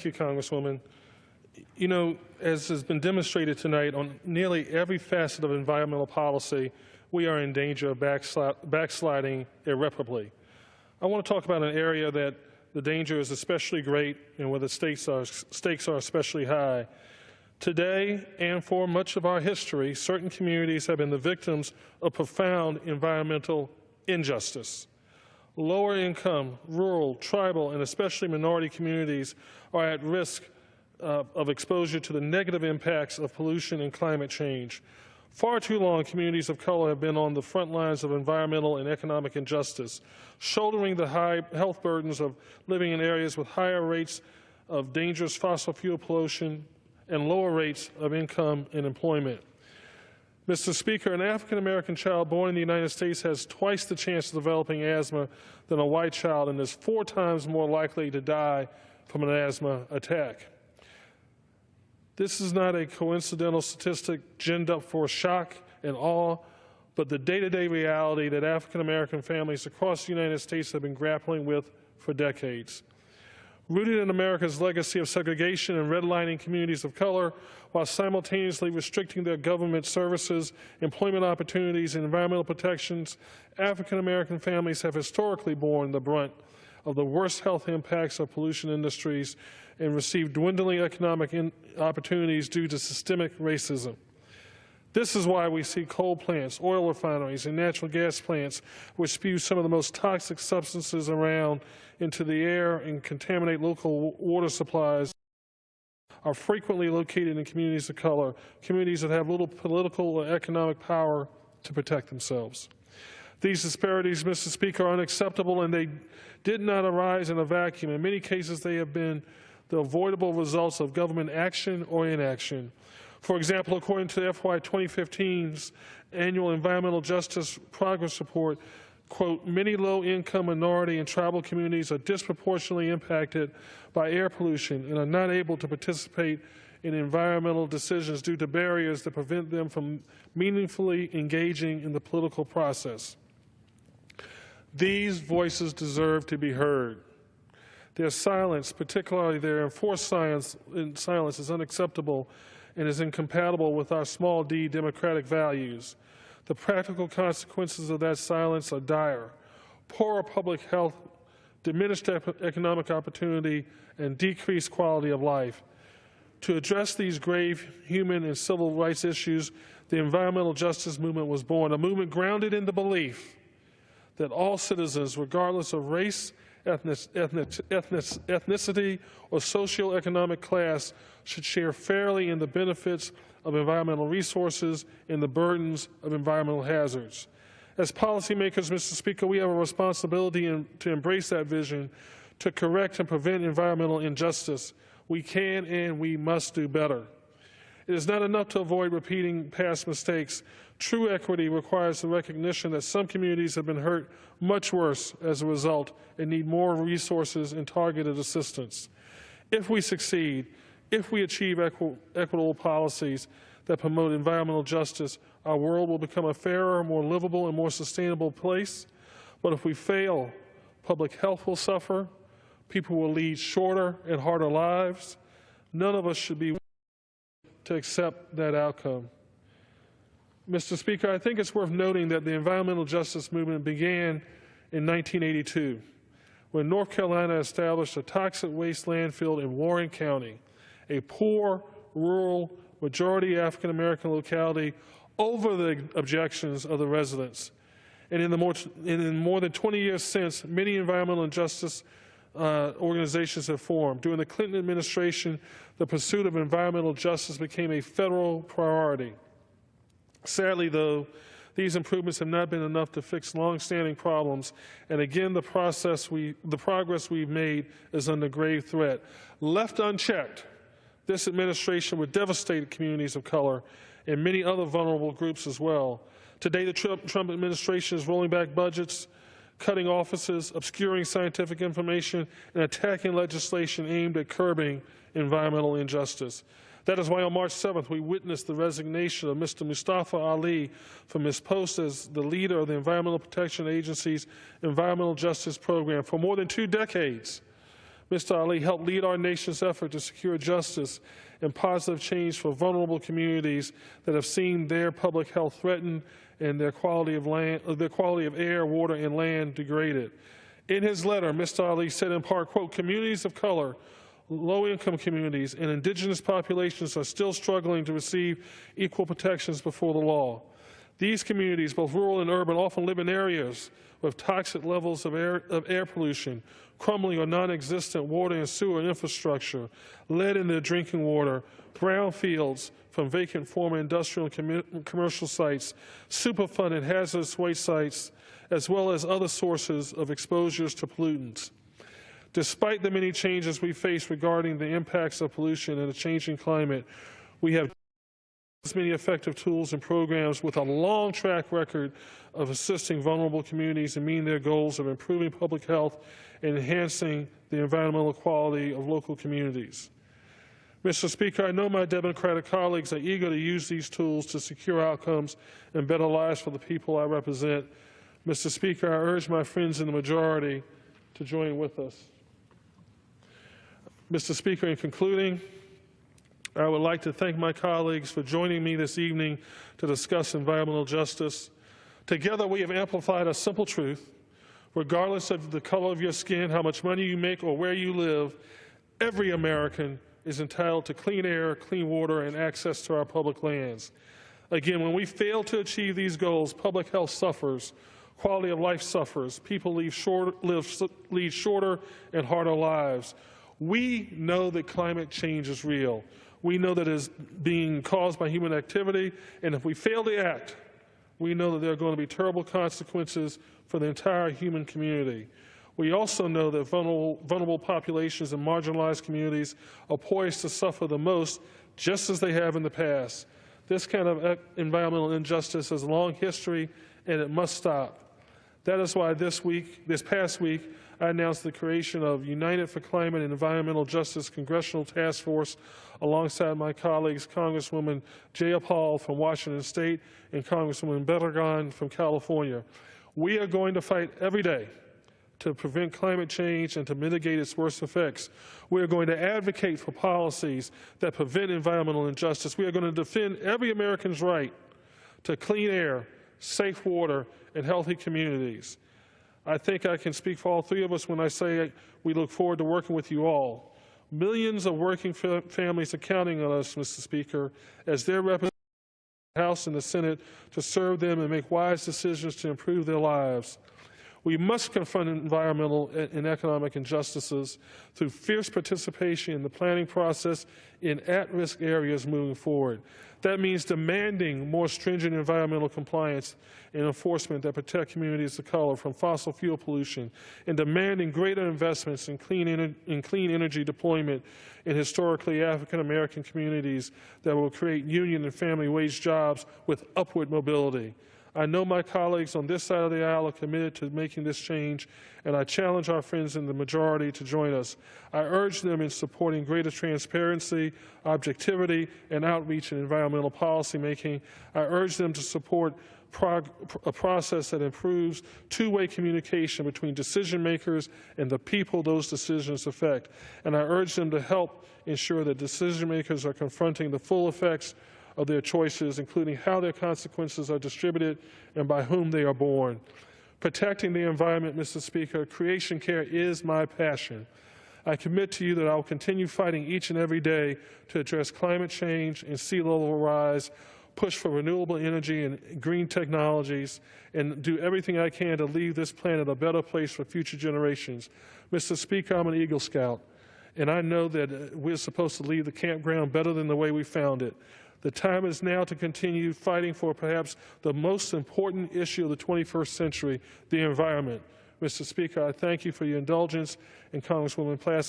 Thank you, Congresswoman. You know, as has been demonstrated tonight on nearly every facet of environmental policy, we are in danger of backsliding irreparably. I want to talk about an area that the danger is especially great and where the stakes are especially high. Today, and for much of our history, certain communities have been the victims of profound environmental injustice. Lower income, rural, tribal, and especially minority communities are at risk of exposure to the negative impacts of pollution and climate change. Far too long, communities of color have been on the front lines of environmental and economic injustice, shouldering the high health burdens of living in areas with higher rates of dangerous fossil fuel pollution and lower rates of income and employment. Mr. Speaker, an African-American child born in the United States has twice the chance of developing asthma than a white child and is 4 times more likely to die from an asthma attack. This is not a coincidental statistic ginned up for shock and awe, but the day-to-day reality that African-American families across the United States have been grappling with for decades. Rooted in America's legacy of segregation and redlining communities of color, while simultaneously restricting their government services, employment opportunities, and environmental protections, African-American families have historically borne the brunt of the worst health impacts of pollution industries and received dwindling economic opportunities due to systemic racism. This is why we see coal plants, oil refineries, and natural gas plants, which spew some of the most toxic substances around into the air and contaminate local water supplies, are frequently located in communities of color, communities that have little political or economic power to protect themselves. These disparities, Mr. Speaker, are unacceptable, and they did not arise in a vacuum. In many cases, they have been the avoidable results of government action or inaction. For example, according to the FY 2015's annual Environmental Justice Progress Report, quote, many low-income minority and tribal communities are disproportionately impacted by air pollution and are not able to participate in environmental decisions due to barriers that prevent them from meaningfully engaging in the political process. These voices deserve to be heard. Their silence, particularly their enforced silence, is unacceptable and is incompatible with our small d democratic values. The practical consequences of that silence are dire: poorer public health, diminished economic opportunity, and decreased quality of life. To address these grave human and civil rights issues, the environmental justice movement was born, a movement grounded in the belief that all citizens, regardless of race, ethnicity, or socioeconomic class, should share fairly in the benefits of environmental resources and the burdens of environmental hazards. As policymakers, Mr. Speaker, we have a responsibility to embrace that vision to correct and prevent environmental injustice. We can and we must do better. It is not enough to avoid repeating past mistakes. True equity requires the recognition that some communities have been hurt much worse as a result and need more resources and targeted assistance. If we succeed, if we achieve equitable policies that promote environmental justice, our world will become a fairer, more livable, and more sustainable place. But if we fail, public health will suffer, people will lead shorter and harder lives. None of us should be to accept that outcome. Mr. Speaker, I think it's worth noting that the environmental justice movement began in 1982, when North Carolina established a toxic waste landfill in Warren County, a poor, rural, majority African-American locality, over the objections of the residents. And in more than 20 years since, many environmental justice organizations have formed. During the Clinton administration, the pursuit of environmental justice became a federal priority. Sadly, though, these improvements have not been enough to fix long-standing problems, and again, the progress we've made is under grave threat. Left unchecked, this administration would devastate communities of color and many other vulnerable groups as well. Today, the Trump administration is rolling back budgets, cutting offices, obscuring scientific information, and attacking legislation aimed at curbing environmental injustice. That is why on March 7th, we witnessed the resignation of Mr. Mustafa Ali from his post as the leader of the Environmental Protection Agency's Environmental Justice Program. For more than 2 decades, Mr. Ali helped lead our nation's effort to secure justice and positive change for vulnerable communities that have seen their public health threatened and their quality of air, water, and land degraded. In his letter, Mr. Ali said in part, quote, "Communities of color, low-income communities, and indigenous populations are still struggling to receive equal protections before the law. These communities, both rural and urban, often live in areas with toxic levels of air pollution, crumbling or non-existent water and sewer infrastructure, lead in their drinking water, brown fields from vacant former industrial and commercial sites, Superfund and hazardous waste sites, as well as other sources of exposures to pollutants. Despite the many changes we face regarding the impacts of pollution and a changing climate, we have many effective tools and programs with a long track record of assisting vulnerable communities in meeting their goals of improving public health and enhancing the environmental quality of local communities. Mr. Speaker, I know my Democratic colleagues are eager to use these tools to secure outcomes and better lives for the people I represent. Mr. Speaker, I urge my friends in the majority to join with us. Mr. Speaker, in concluding, I would like to thank my colleagues for joining me this evening to discuss environmental justice. Together, we have amplified a simple truth. Regardless of the color of your skin, how much money you make, or where you live, every American is entitled to clean air, clean water, and access to our public lands. Again, when we fail to achieve these goals, public health suffers, quality of life suffers, people lead shorter and harder lives. We know that climate change is real. We know that it is being caused by human activity, and if we fail to act, we know that there are going to be terrible consequences for the entire human community. We also know that vulnerable populations and marginalized communities are poised to suffer the most, just as they have in the past. This kind of environmental injustice has a long history, and it must stop. That is why this past week, I announced the creation of United for Climate and Environmental Justice Congressional Task Force alongside my colleagues, Congresswoman Jayapal from Washington State and Congresswoman Berragan from California. We are going to fight every day to prevent climate change and to mitigate its worst effects. We are going to advocate for policies that prevent environmental injustice. We are going to defend every American's right to clean air, safe water, and healthy communities. I think I can speak for all three of us when I say we look forward to working with you all. Millions of working families are counting on us, Mr. Speaker, as their representatives in the House and the Senate to serve them and make wise decisions to improve their lives. We must confront environmental and economic injustices through fierce participation in the planning process in at-risk areas moving forward. That means demanding more stringent environmental compliance and enforcement that protect communities of color from fossil fuel pollution, and demanding greater investments in clean energy deployment in historically African American communities that will create union and family wage jobs with upward mobility. I know my colleagues on this side of the aisle are committed to making this change, and I challenge our friends in the majority to join us. I urge them in supporting greater transparency, objectivity, and outreach in environmental policymaking. I urge them to support a process that improves two-way communication between decision makers and the people those decisions affect. And I urge them to help ensure that decision makers are confronting the full effects of their choices, including how their consequences are distributed and by whom they are borne. Protecting the environment, Mr. Speaker, creation care is my passion. I commit to you that I will continue fighting each and every day to address climate change and sea level rise, push for renewable energy and green technologies, and do everything I can to leave this planet a better place for future generations. Mr. Speaker, I'm an Eagle Scout, and I know that we're supposed to leave the campground better than the way we found it. The time is now to continue fighting for perhaps the most important issue of the 21st century, the environment. Mr. Speaker, I thank you for your indulgence, and Congresswoman Plaskett,